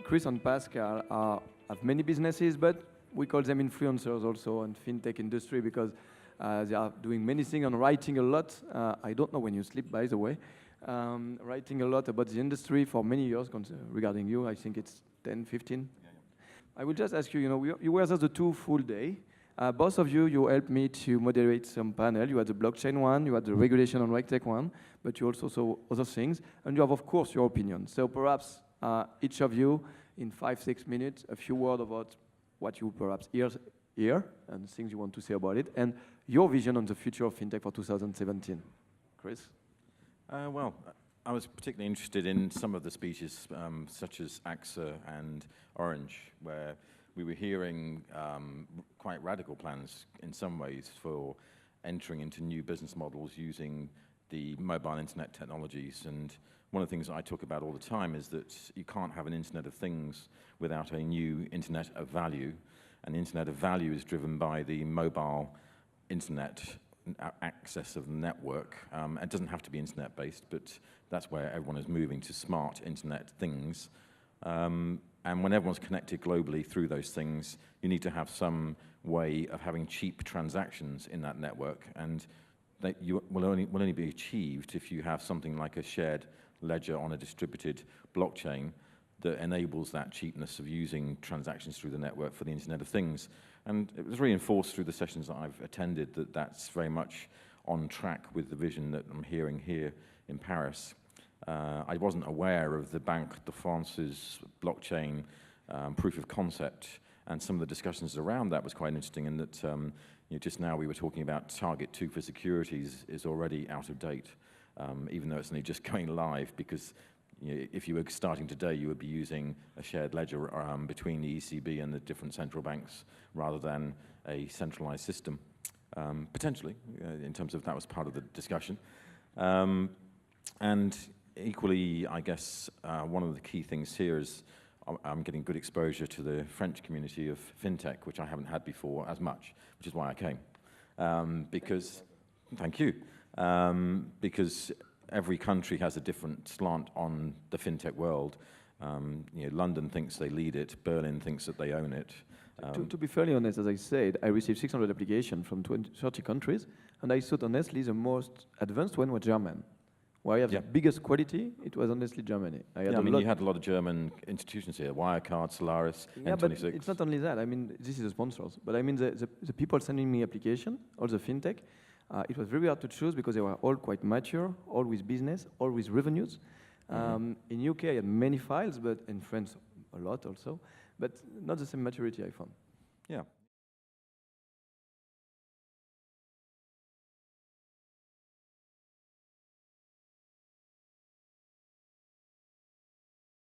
Chris and Pascal have many businesses, but we call them influencers also in fintech industry because they are doing many things and writing a lot. I don't know when you sleep, by the way. Writing a lot about the industry for many years regarding you. I think it's 10, 15. Yeah. I will just ask you, you were there the 2 full day. Both of you helped me to moderate some panel. You had the blockchain one, you had the regulation and RegTech one, but you also saw other things, and you have, of course, your opinion. So perhaps each of you, in 5-6 minutes, a few words about what you perhaps hear and things you want to say about it, and your vision on the future of fintech for 2017. Chris? Well, I was particularly interested in some of the speeches, such as AXA and Orange, where we were hearing quite radical plans in some ways for entering into new business models using the mobile internet technologies. And one of the things I talk about all the time is that you can't have an Internet of Things without a new Internet of Value. And the Internet of Value is driven by the mobile internet access of the network. It doesn't have to be internet-based, but that's where everyone is moving to smart internet things. And when everyone's connected globally through those things, you need to have some way of having cheap transactions in that network. And that will only be achieved if you have something like a shared ledger on a distributed blockchain that enables that cheapness of using transactions through the network for the Internet of Things. And it was reinforced through the sessions that I've attended that that's very much on track with the vision that I'm hearing here in Paris. I wasn't aware of the Banque de France's blockchain proof of concept, and some of the discussions around that was quite interesting in that just now we were talking about Target 2 for securities is already out of date, even though it's only just going live, because if you were starting today, you would be using a shared ledger between the ECB and the different central banks rather than a centralized system, potentially, in terms of that was part of the discussion. And equally, I guess, one of the key things here is I'm getting good exposure to the French community of fintech, which I haven't had before as much, which is why I came. Thank you. Because every country has a different slant on the fintech world. London thinks they lead it, Berlin thinks that they own it. To be fairly honest, as I said, I received 600 applications from 30 countries, and I thought honestly the most advanced one was German. Where I have the biggest quality, it was honestly Germany. You had a lot of German institutions here, Wirecard, Solaris, N26. But it's not only that. I mean, this is the sponsors. But I mean, the people sending me application, all the fintech, it was very hard to choose because they were all quite mature, all with business, all with revenues. In UK, I had many files, but in France, a lot also. But not the same maturity, I found. Yeah.